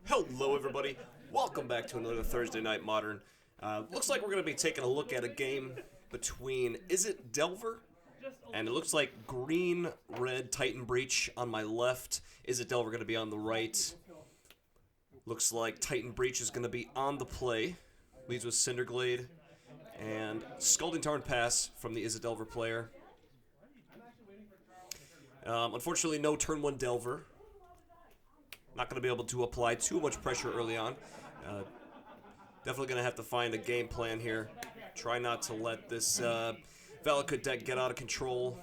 Hello, everybody. Welcome back to another Thursday Night Modern. Looks like we're going to be taking a look at a game between Izzit Delver, and it looks like green, red Titan Breach on my left. Izzit Delver going to be on the right. Looks like Titan Breach is going to be on the play. Leads with Cinderglade and Scalding Tarn Pass from the Izzit Delver player. Unfortunately, no turn 1 Delver. Not going to be able to apply too much pressure early on. Definitely going to have to find a game plan here. Try not to let this Valakut deck get out of control.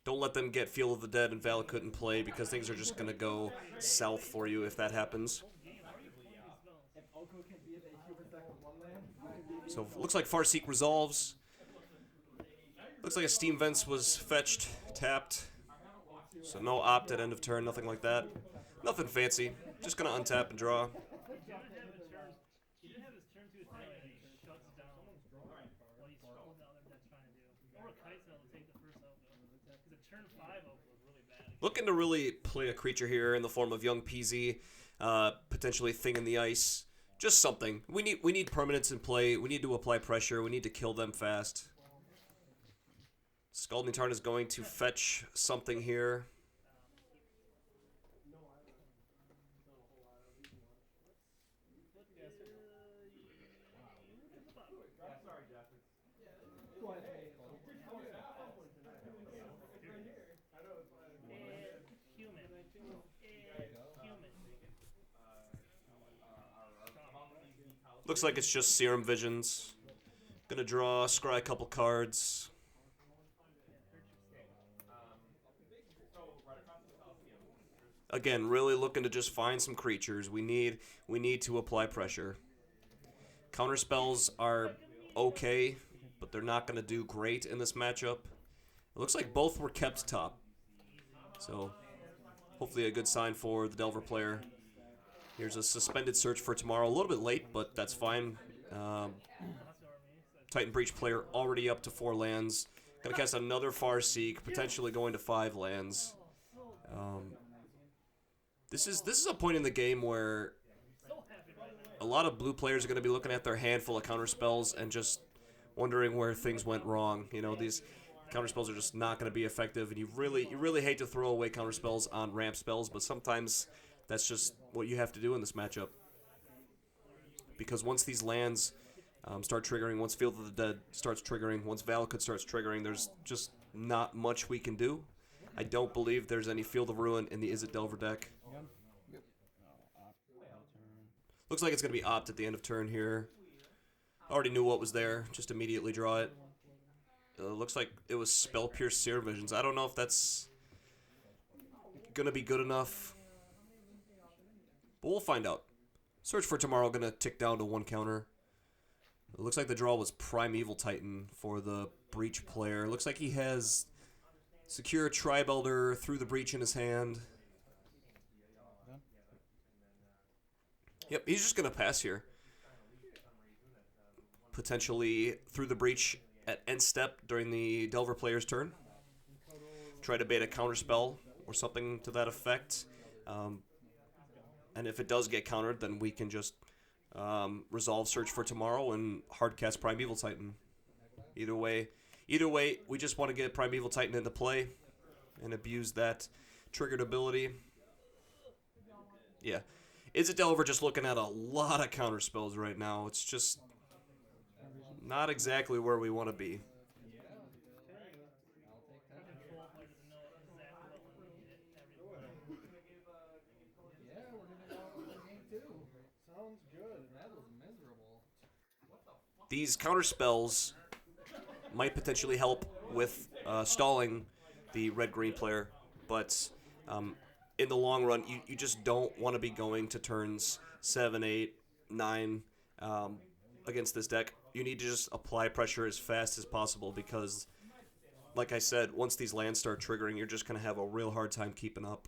Don't let them get Field of the Dead and Valakut in play because things are just going to go south for you if that happens. So looks like Farseek resolves. Looks like a Steam Vents was fetched, tapped. So no opt at end of turn, nothing like that. Nothing fancy. Just gonna untap and draw. Looking to really play a creature here in the form of Young Peasy, potentially Thing in the Ice. Just something. We need permanents in play. We need to apply pressure. We need to kill them fast. Scalding Tarn is going to fetch something here. Looks like it's just Serum Visions. Gonna draw, scry a couple cards. Again, really looking to just find some creatures. We need to apply pressure. Counter spells are okay, but they're not gonna do great in this matchup. It looks like both were kept top. So hopefully a good sign for the Delver player. Here's a suspended search for tomorrow. A little bit late, but that's fine. Titan Breach player already up to 4 lands. Gonna cast another Farseek, potentially going to 5 lands. This is a point in the game where a lot of blue players are going to be looking at their handful of counter spells and just wondering where things went wrong. You know, these counter spells are just not going to be effective, and you really hate to throw away counter spells on ramp spells, but sometimes that's just what you have to do in this matchup. Because once these lands start triggering, once Field of the Dead starts triggering, once Valakut starts triggering, there's just not much we can do. I don't believe there's any Field of Ruin in the Izzit Delver deck. Looks like it's going to be opt at the end of turn here. Already knew what was there, just immediately draw it. Looks like it was Spell Pierce Serum Visions. I don't know if that's going to be good enough. But we'll find out. Search for Tomorrow going to tick down to 1 counter. It looks like the draw was Primeval Titan for the Breach player. Looks like he has Secure Tribe Elder through the Breach in his hand. Yep, he's just going to pass here. Potentially through the Breach at end step during the Delver player's turn. Try to bait a counterspell or something to that effect. And if it does get countered, then we can just resolve Search for Tomorrow and hardcast Primeval Titan. Either way, we just want to get Primeval Titan into play and abuse that triggered ability. Yeah. Izzit Delver just looking at a lot of counter spells right now. It's just not exactly where we want to be. These counter spells might potentially help with stalling the red-green player, but in the long run, you just don't want to be going to turns 7, 8, 9 against this deck. You need to just apply pressure as fast as possible because, like I said, once these lands start triggering, you're just going to have a real hard time keeping up.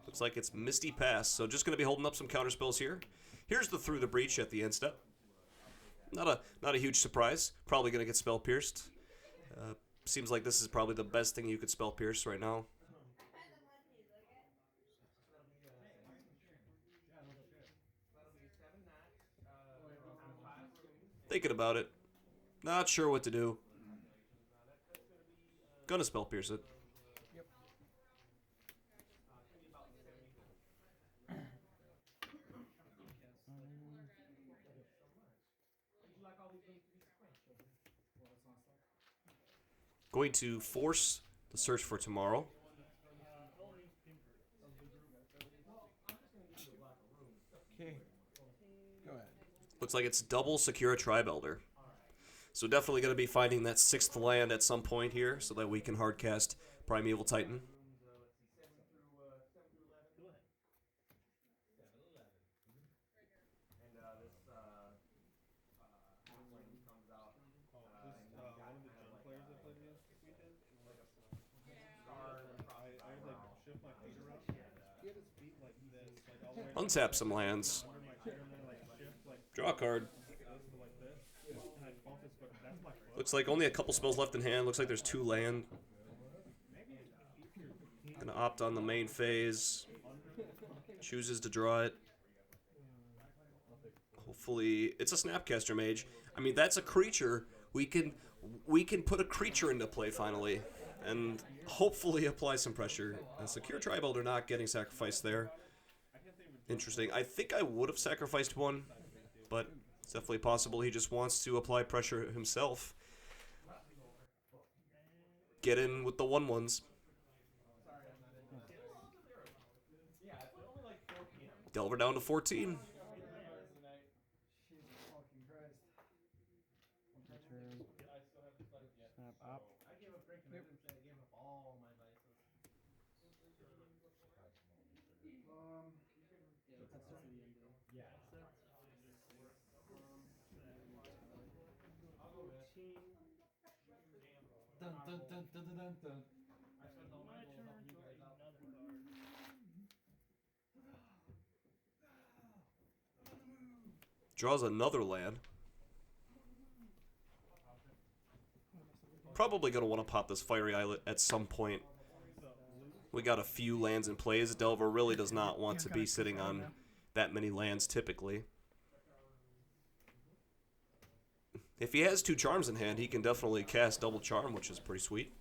Looks like it's Misty Pass, so just going to be holding up some counter spells here. Here's the Through the Breach at the end step. Not a huge surprise. Probably going to get Spell Pierced. seems like this is probably the best thing you could spell Pierce right now. Thinking about it. Not sure what to do. Gonna spell Pierce it. Going to force the search for tomorrow. Okay. Go ahead. Looks like it's double secure a Tribe Elder. So definitely going to be finding that 6th land at some point here so that we can hardcast Primeval Titan. Untap some lands. Draw a card. Looks like only a couple spells left in hand. Looks like there's 2 land. Gonna opt on the main phase. Chooses to draw it. Hopefully, it's a Snapcaster Mage. I mean, that's a creature. We can put a creature into play finally, and hopefully apply some pressure. A secure Tribe Elder not getting sacrificed there. Interesting. I think I would have sacrificed one, but it's definitely possible he just wants to apply pressure himself. Get in with the 1/1s. Delver down to 14. Snap up. Yep. Dun dun dun dun dun dun dun. Draws another land. Probably going to want to pop this Fiery Islet at some point. We got a few lands in plays. Delver really does not want to be sitting on that many lands typically. If he has 2 charms in hand, he can definitely cast double charm, which is pretty sweet.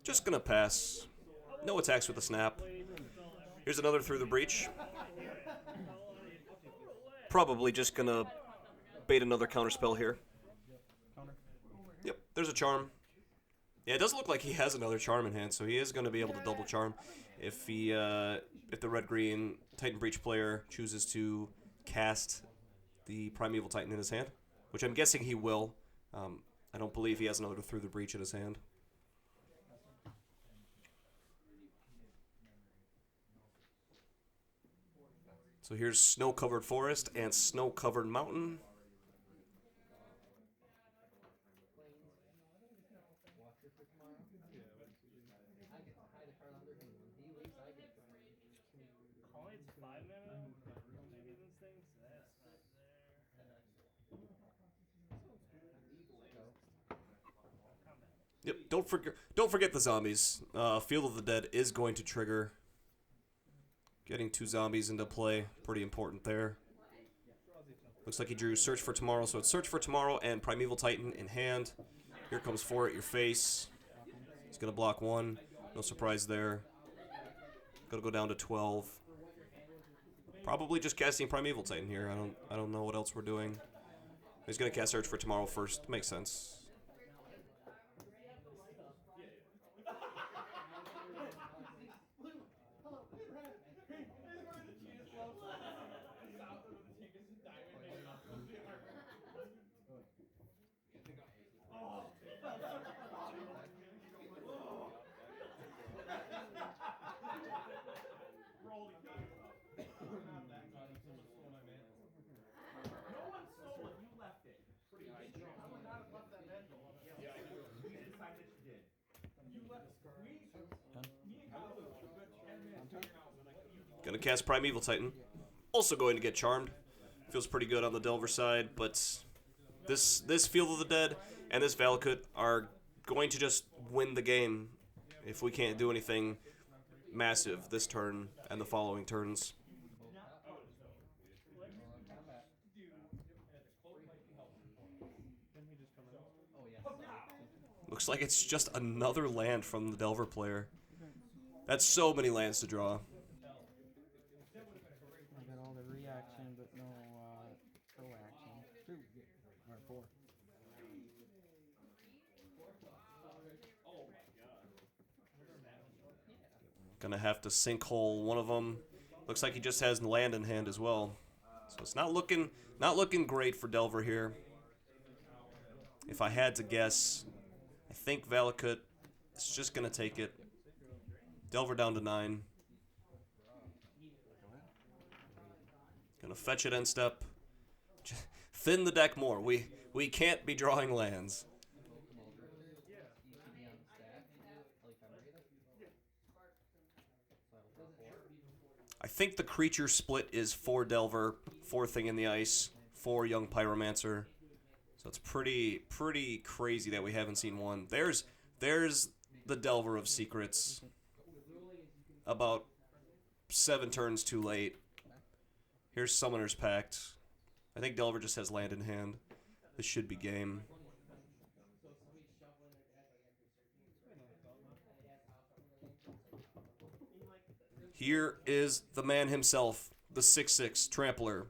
Just gonna pass. No attacks with the snap. Here's another Through the Breach. Probably just gonna bait another counterspell here. Yep, there's a charm. Yeah, it doesn't look like he has another charm in hand, so he is going to be able to double charm if the red-green Titan Breach player chooses to cast the Primeval Titan in his hand, which I'm guessing he will. I don't believe he has another Through the Breach in his hand. So here's Snow-Covered Forest and Snow-Covered Mountain. Yep, don't forget the zombies. Field of the Dead is going to trigger. Getting 2 zombies into play, pretty important there. Looks like he drew Search for Tomorrow, so it's Search for Tomorrow and Primeval Titan in hand. Here comes 4 at your face. He's gonna block 1. No surprise there. Gonna go down to 12. Probably just casting Primeval Titan here. I don't know what else we're doing. He's gonna cast Search for Tomorrow first. Makes sense. Gonna cast Primeval Titan. also going to get charmed. Feels pretty good on the Delver side, but this Field of the Dead and this Valakut are going to just win the game if we can't do anything massive this turn and the following turns. Looks like it's just another land from the Delver player. That's so many lands to draw. I got all the reaction, but no proaction. 2 or 4. Gonna have to sinkhole one of them. Looks like he just has land in hand as well. So it's not looking great for Delver here. If I had to guess, I think Valakut is just gonna take it. Delver down to 9. Gonna fetch it end step. Thin the deck more. We can't be drawing lands. I think the creature split is 4 Delver, 4 Thing in the Ice, 4 Young Pyromancer. So it's pretty crazy that we haven't seen one. There's the Delver of Secrets. About 7 turns too late. Here's Summoner's Pact. I think Delver just has land in hand. This should be game. Here is the man himself, the 6/6 Trampler.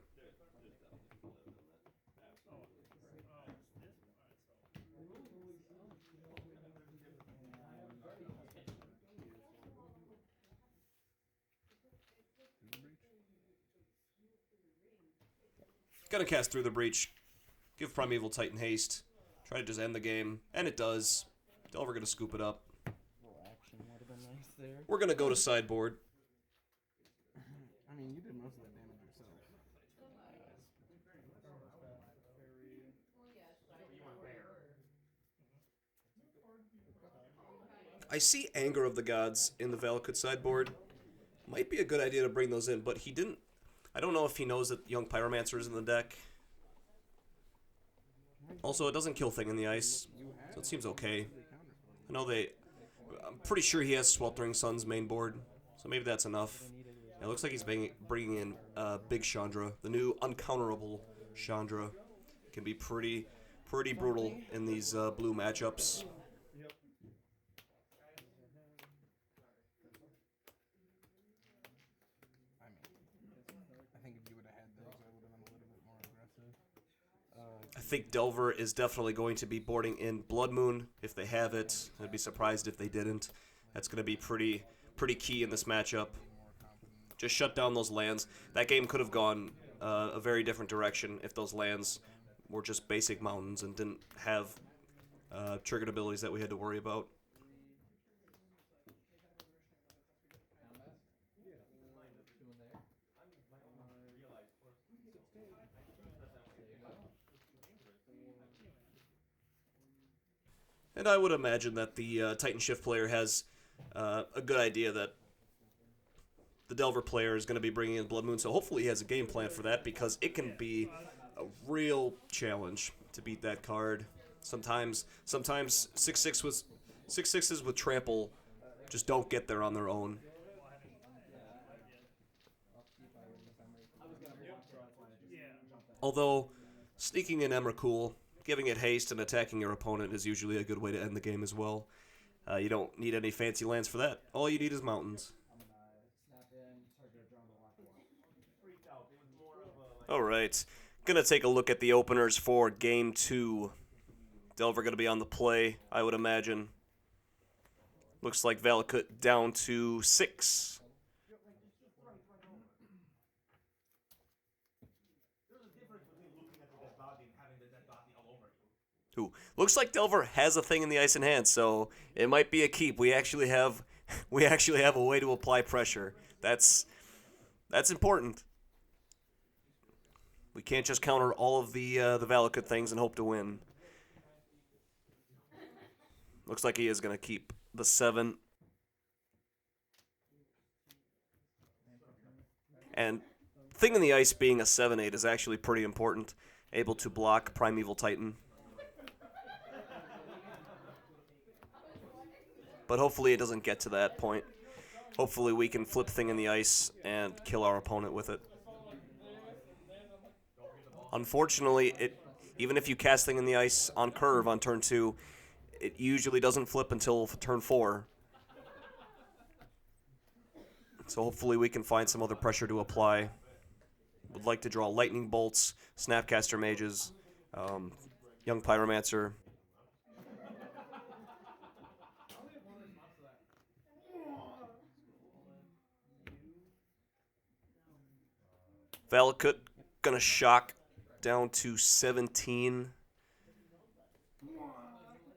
Gonna cast Through the Breach. Give Primeval Titan haste. Try to just end the game. And it does. Delver gonna scoop it up. Action would have been nice there. We're gonna go to sideboard. I mean, you did most of that damage yourself. I see Anger of the Gods in the Valakut sideboard. Might be a good idea to bring those in, but he didn't. I don't know if he knows that Young Pyromancer is in the deck. Also, it doesn't kill Thing in the Ice, so it seems okay. I know I'm pretty sure he has Sweltering Sun's main board, so maybe that's enough. It looks like he's bringing in Big Chandra, the new uncounterable Chandra. Can be pretty brutal in these blue matchups. I think if you would have had those, I would have been a little bit more aggressive. I think Delver is definitely going to be boarding in Blood Moon if they have it. I'd be surprised if they didn't. That's going to be pretty key in this matchup. Just shut down those lands. That game could have gone a very different direction if those lands were just basic mountains and didn't have triggered abilities that we had to worry about. And I would imagine that the Titan Shift player has a good idea that the Delver player is going to be bringing in Blood Moon, so hopefully he has a game plan for that, because it can be a real challenge to beat that card. Sometimes 6/6s with Trample just don't get there on their own. Although sneaking in Emrakul, giving it haste and attacking your opponent is usually a good way to end the game as well. You don't need any fancy lands for that. All you need is mountains. Alright, gonna take a look at the openers for Game 2. Delver gonna be on the play, I would imagine. Looks like Valakut down to 6. Ooh, looks like Delver has a Thing in the Ice in hand, so it might be a keep. We actually have a way to apply pressure. That's important. We can't just counter all of the Valakut things and hope to win. Looks like he is going to keep the 7. Thing in the Ice being a 7/8 is actually pretty important. Able to block Primeval Titan. But hopefully it doesn't get to that point. Hopefully we can flip Thing in the Ice and kill our opponent with it. Unfortunately, even if you cast Thing in the Ice on curve on turn 2, it usually doesn't flip until turn 4. So hopefully we can find some other pressure to apply. Would like to draw Lightning Bolts, Snapcaster Mages, Young Pyromancer. Valakut gonna shock down to 17.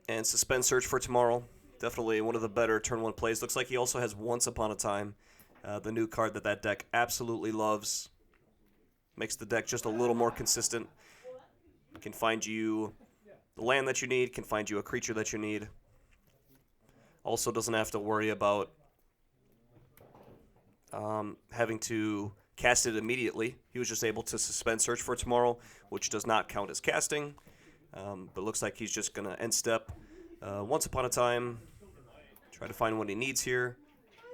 And Suspend Search for Tomorrow. Definitely one of the better turn 1 plays. Looks like he also has Once Upon a Time, the new card that deck absolutely loves. Makes the deck just a little more consistent. Can find you the land that you need, can find you a creature that you need. Also doesn't have to worry about having to cast it immediately. He was just able to Suspend Search for Tomorrow, which does not count as casting. But looks like he's just going to end step Once Upon a Time. Try to find what he needs here.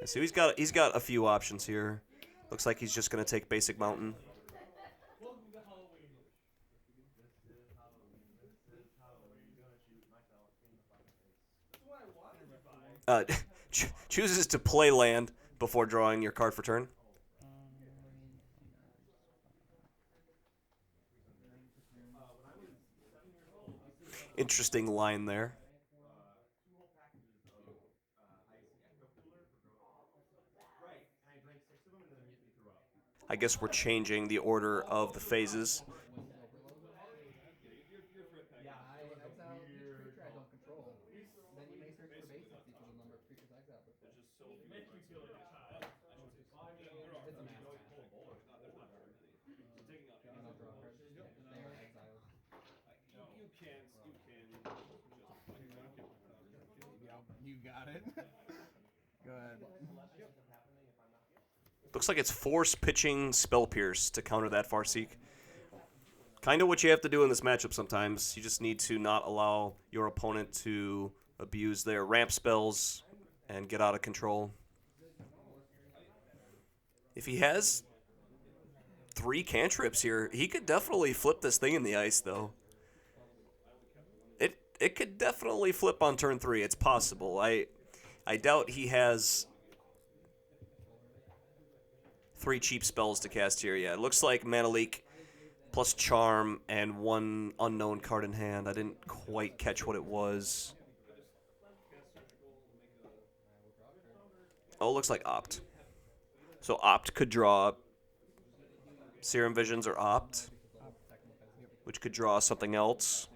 So he's got a few options here. Looks like he's just going to take Basic Mountain. Chooses to play land before drawing your card for turn. Interesting line there. I guess we're changing the order of the phases. You got it. Good. Looks like it's Force pitching Spell Pierce to counter that Farseek. Kind of what you have to do in this matchup sometimes. You just need to not allow your opponent to abuse their ramp spells and get out of control. If he has 3 cantrips here, he could definitely flip this Thing in the Ice, though. It could definitely flip on turn 3. It's possible. I doubt he has 3 cheap spells to cast here. Yeah, it looks like Mana Leak plus Charm and 1 unknown card in hand. I didn't quite catch what it was. Oh, it looks like Opt. So Opt could draw Serum Visions or Opt, which could draw something else.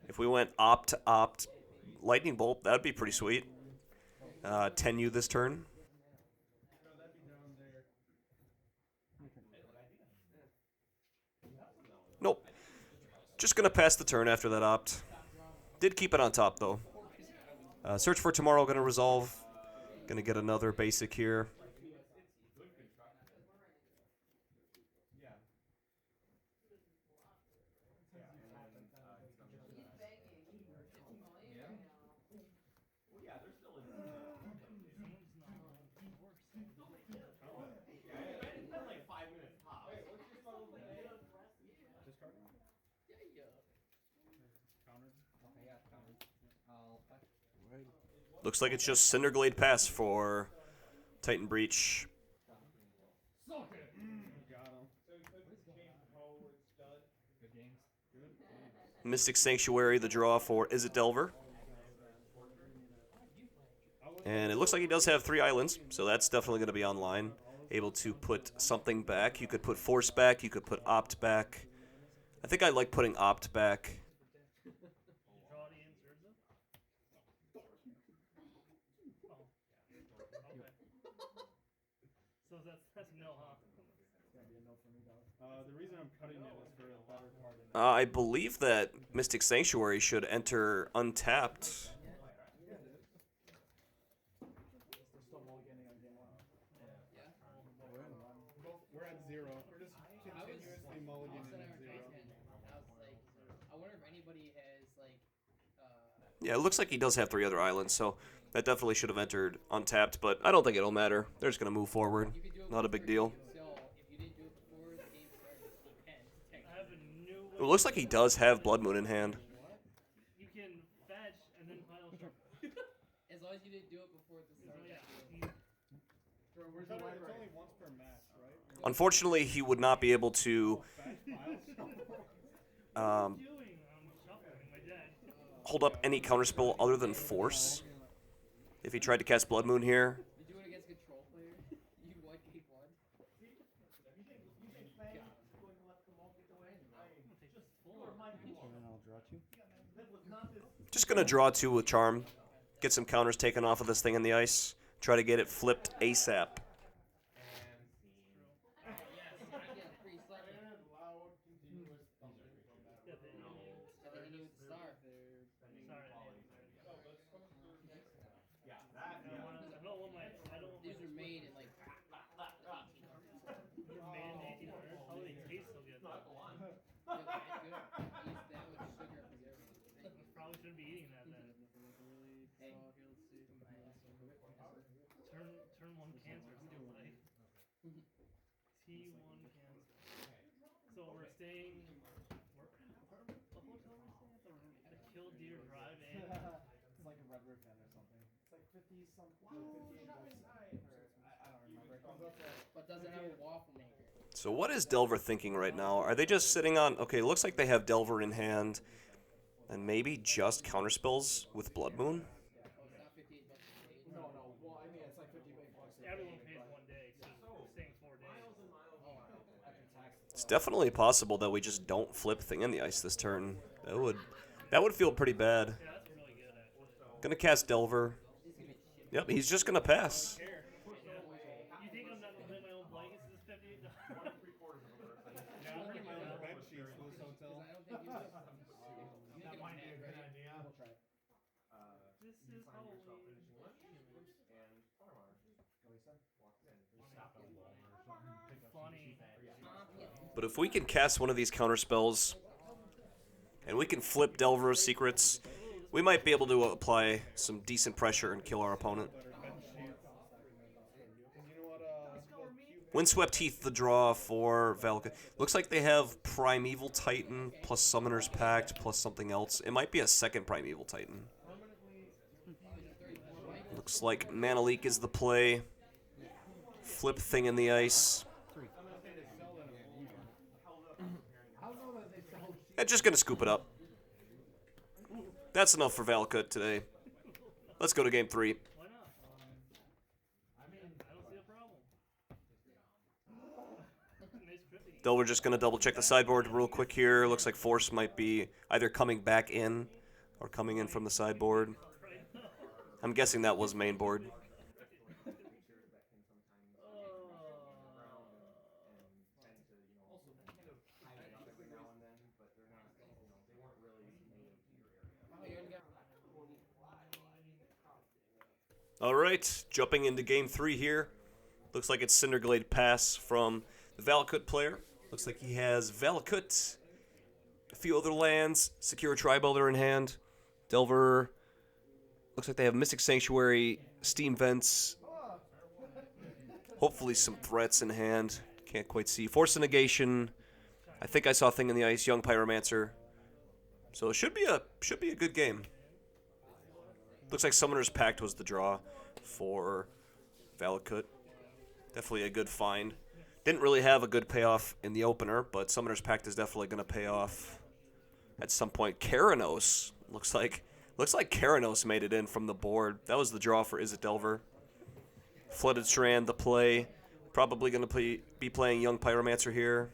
If we went Opt to Opt Lightning Bolt, that would be pretty sweet. 10U this turn. Nope. Just going to pass the turn after that Opt. Did keep it on top, though. Search for Tomorrow going to resolve. Going to get another basic here. Looks like it's just Cinderglade Pass for Titan Breach. Mystic Sanctuary, the draw for Izzit Delver. And it looks like he does have 3 islands, so that's definitely going to be online. Able to put something back. You could put Force back, you could put Opt back. I think I like putting Opt back. So that's no, huh? The reason I'm cutting it is for a better card. I believe that Mystic Sanctuary should enter untapped. We're at 0. We're just only mulligan All of a in sudden I zero. heard Drake's hand. I was like, I wonder if anybody has like, Yeah, it looks like he does have 3 other islands, so that definitely should have entered untapped, but I don't think it'll matter. They're just going to move forward. you could do it Not a before big deal. So if you didn't do it before the game started, you can I have a new It looks like he does have Blood Moon in hand. You can fetch and then pile shuffle. as long as you didn't do it before the start. So yeah, Of the game. where's the white? It's only once per match, right? Unfortunately, he would not be able to Fetch, pile, shuffle. Doing? I'm shuffling my deck. hold up any counterspell other than Force. If he tried to cast Blood Moon here, You do it against control player. You won game 1. And then I'll draw 2. just going to draw 2 with Charm. Get some counters taken off of this thing in the ice. Try to get it flipped ASAP. These are made in like 1800s. Made in 1800s. How do they taste so good? Probably shouldn't be eating that then. Hey. Turn 1 cancer still play. T1 cancer. So we're staying. Where the hotel we staying at? The Kill Deer Drive In. It's like a Red Roof Inn or something. It's like 50 something, 58 bucks. I don't remember. But does it have a waffle maker? So what is Delver thinking right now? Are they just sitting on... Okay, looks like they have Delver in hand. And maybe just counterspells with Blood Moon? Oh, it's not 58 bucks a day. No. Well, I mean, it's like 50 bucks. Everyone pays 1 day, so we're staying 4 days. It's definitely possible that we just don't flip thing in the ice this turn. That would feel pretty bad. Yeah, that's really good at. Gonna cast Delver. Yep, he's just gonna pass. You think I'm not gonna play my own blankets in this $58? Yeah, I'm bringing my own bed sheets to this hotel. I don't think you would. That might be a good idea. We'll try it. This is Halloween. Funny. But if we can cast one of these counterspells, and we can flip Delver's secrets, we might be able to apply some decent pressure and kill our opponent. Windswept Heath, the draw for Valka. Looks like they have Primeval Titan plus Summoner's Pact plus something else. It might be a second Primeval Titan. Looks like Mana Leak is the play. Flip thing in the ice. And just gonna scoop it up. That's enough for Valakut today. Let's go to game 3. Why not? I don't see a problem. Nice trippy. Delver just gonna double check the sideboard real quick here. Looks like Force might be either coming back in or coming in from the sideboard. I'm guessing that was main board. Alright, jumping into game 3 here. Looks like it's Cinderglade pass from the Valakut player. Looks like he has Valakut, a few other lands, Secure Tri-Builder in hand. Delver, looks like they have Mystic Sanctuary, Steam Vents, hopefully some threats in hand. Can't quite see. Force of Negation. I think I saw Thing in the Ice, Young Pyromancer. So it should be a good game. Looks like Summoner's Pact was the draw for Valakut. Definitely a good find. Didn't really have a good payoff in the opener, but Summoner's Pact is definitely going to pay off at some point. Keranos looks like Keranos made it in from the board. That was the draw for Izzit Delver. Flooded Strand, the play. Probably going to be playing Young Pyromancer here.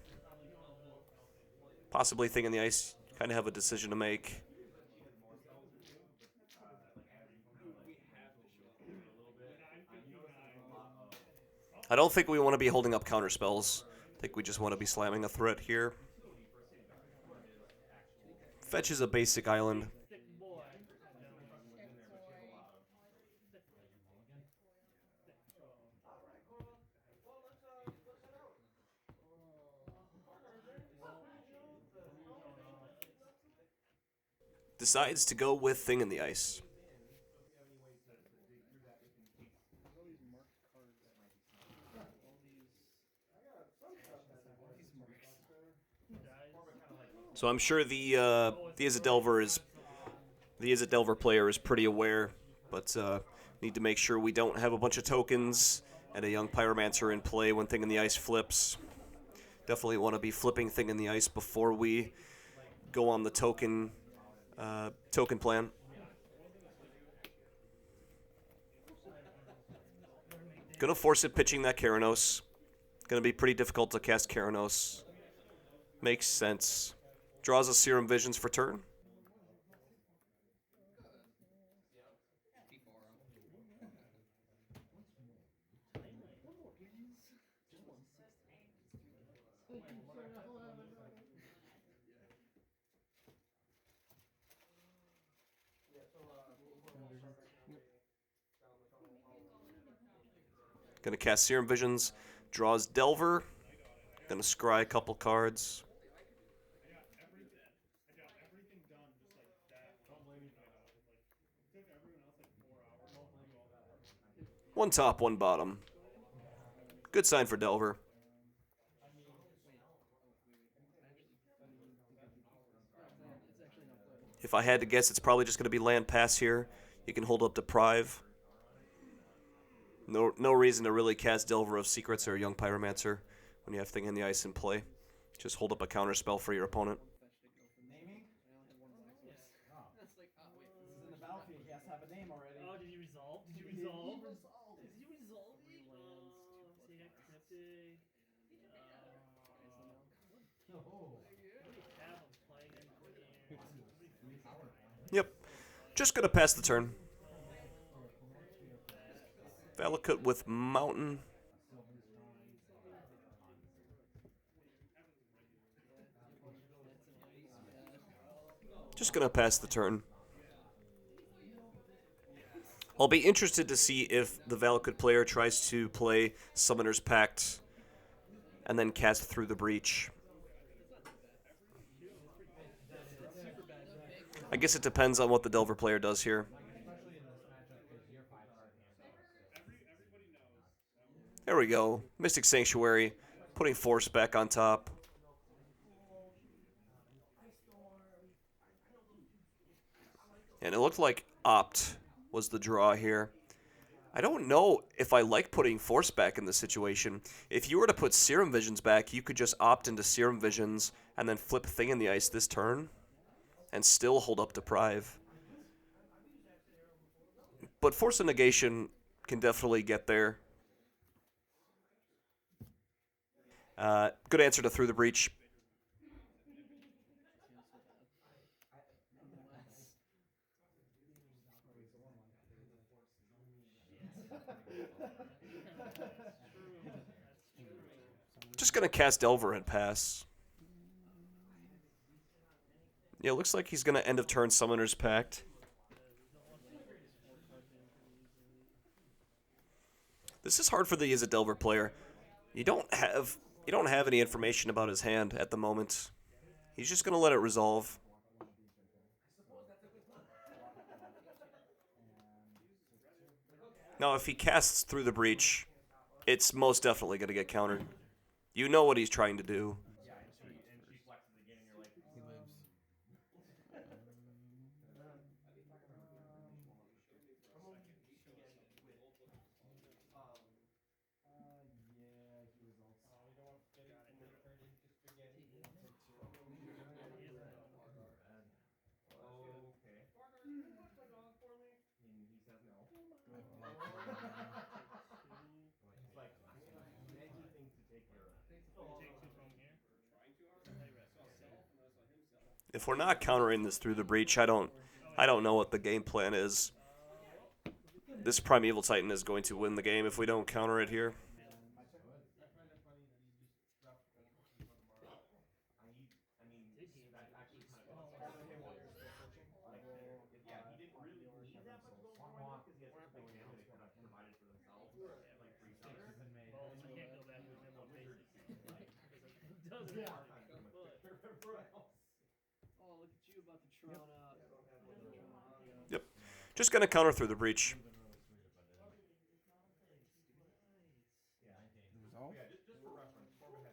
Possibly Thing in the Ice. Kind of have a decision to make. I don't think we want to be holding up counter spells. I think we just want to be slamming a threat here. Fetch is a basic island. decides to go with Thing in the Ice. So I'm sure the Izzit Delver player is pretty aware, but need to make sure we don't have a bunch of tokens and a young Pyromancer in play when Thing in the Ice flips. Definitely want to be flipping Thing in the Ice before we go on the token plan. Gonna force it pitching that Keranos. Gonna be pretty difficult to cast Keranos. Makes sense. Draws a Serum Visions for turn. Gonna cast Serum Visions. Draws Delver. Gonna scry a couple cards. One top, one bottom. Good sign for Delver. If I had to guess, it's probably just going to be land pass here. You can hold up Deprive. No reason to really cast Delver of Secrets or Young Pyromancer when you have Thing in the Ice in play. Just hold up a counter spell for your opponent. Naming? This is in the battlefield. He has to have a name already. Oh, did you resolve? Did you resolve? Did you resolve it? So you got Cryptic. Have him playing in Yep. Just going to pass the turn. Valakut with Mountain. Just going to pass the turn. I'll be interested to see if the Valakut player tries to play Summoner's Pact and then cast Through the Breach. I guess it depends on what the Delver player does here. There we go. Mystic Sanctuary, putting Force back on top. And it looked like Opt was the draw here. I don't know if I like putting Force back in this situation. If you were to put Serum Visions back, you could just opt into Serum Visions and then flip Thing in the Ice this turn and still hold up Deprive. But Force of Negation can definitely get there. Good answer to Through the Breach. Just going to cast Delver and pass. Yeah, it looks like he's going to end of turn Summoner's Pact. This is hard for the Izzit Delver player. You don't have any information about his hand at the moment. He's just going to let it resolve. Now, if he casts Through the Breach, it's most definitely going to get countered. You know what he's trying to do. If we're not countering this Through the Breach, I don't know what the game plan is. This Primeval Titan is going to win the game if we don't counter it here. Oh, look at you about to Toronto. Just gonna counter through the breach. The result? Oh.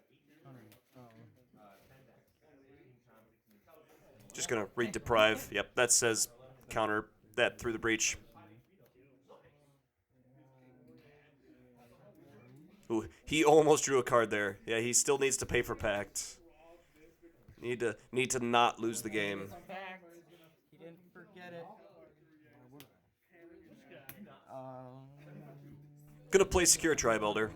Just gonna read deprive. Yep, that says counter that through the breach. Ooh, he almost drew a card there. Yeah, he still needs to pay for pact. Need to not lose the game. Fact. He didn't forget it. Gonna play Secure Tribe Elder.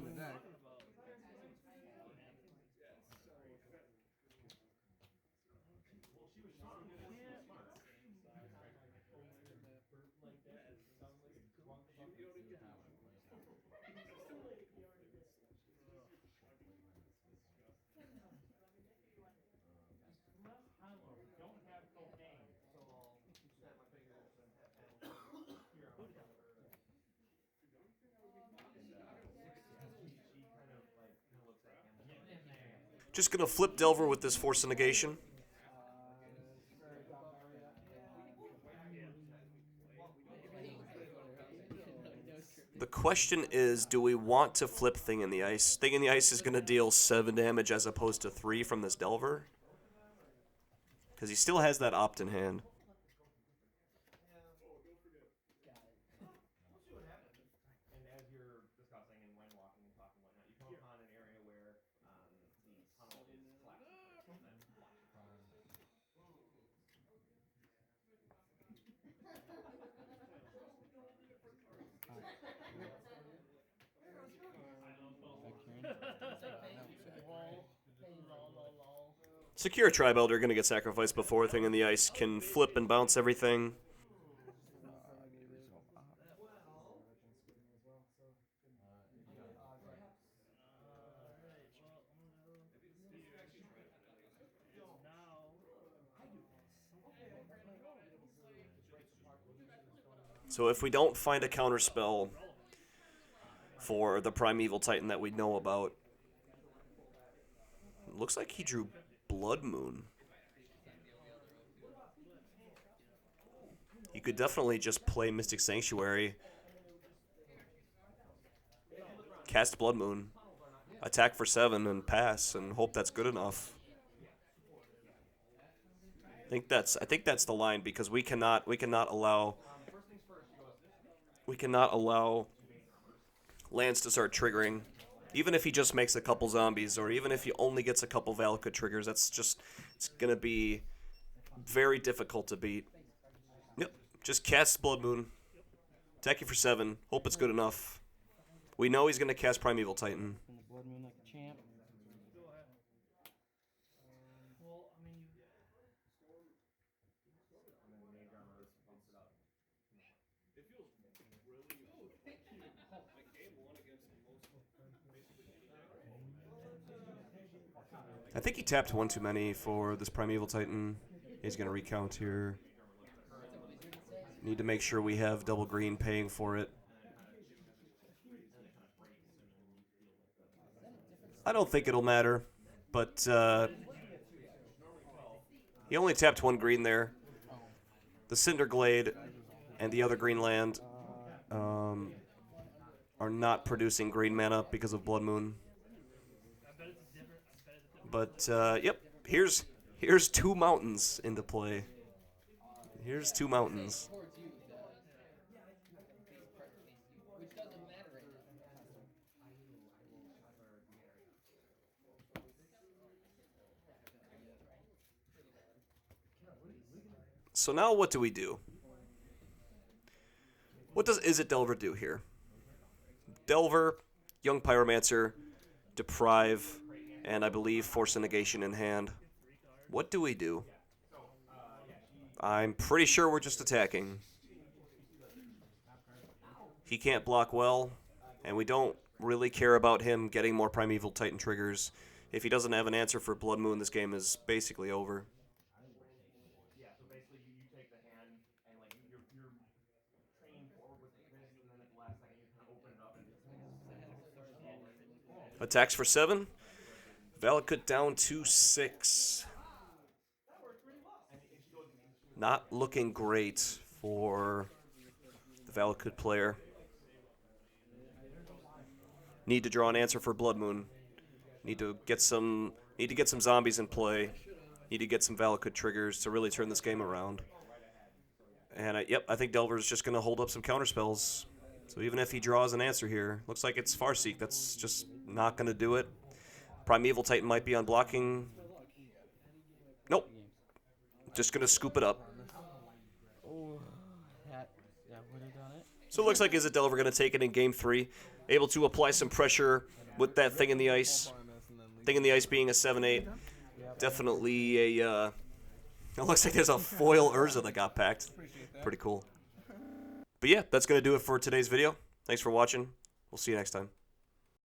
Just gonna flip Delver with this Force of Negation. The question is, do we want to flip Thing in the Ice? Thing in the Ice is going to deal 7 damage as opposed to 3 from this Delver. Because he still has that opt in hand. Secure Tribe Elder going to get sacrificed before Thing in the Ice can flip and bounce everything. So if we don't find a counterspell for the Primeval Titan that we know about, looks like he drew Blood Moon. You could definitely just play Mystic Sanctuary, cast Blood Moon, attack for 7 and pass and hope that's good enough. I think that's the line, because we cannot allow lands to start triggering. Even if he just makes a couple zombies, or even if he only gets a couple Valakut triggers, it's going to be very difficult to beat. Yep, just cast Blood Moon, attack you for 7, hope it's good enough. We know he's going to cast Primeval Titan. Blood Moon like a champ. I think he tapped one too many for this Primeval Titan. He's going to recount here. Need to make sure we have double green paying for it. I don't think it'll matter, but he only tapped 1 green there. The Cinderglade and the other green land are not producing green mana because of Blood Moon. But, yep, here's 2 mountains into play. Here's 2 mountains. So now what do we do? What does Izzit Delver do here? Delver, Young Pyromancer, Deprive, and I believe Force of Negation in hand. What do we do? I'm pretty sure we're just attacking. He can't block well, and we don't really care about him getting more Primeval Titan triggers. If he doesn't have an answer for Blood Moon, this game is basically over. Attacks for 7. Valakut down to 6. Not looking great for Valakut player. Need to draw an answer for Blood Moon. Need to get some zombies in play. Need to get some Valakut triggers to really turn this game around. And I think Delver's just going to hold up some counterspells. So even if he draws an answer here, looks like it's Farseek. That's just not going to do it. Primeval Titan might be on blocking. Nope. Just going to scoop it up. Oh, that would have done it. So it looks like Izzit Delver going to take it in Game 3. Able to apply some pressure with that Thing in the Ice. Thing in the Ice being a 7/8. Definitely a... it looks like there's a foil Urza that got packed. Pretty cool. But yeah, that's going to do it for today's video. Thanks for watching. We'll see you next time.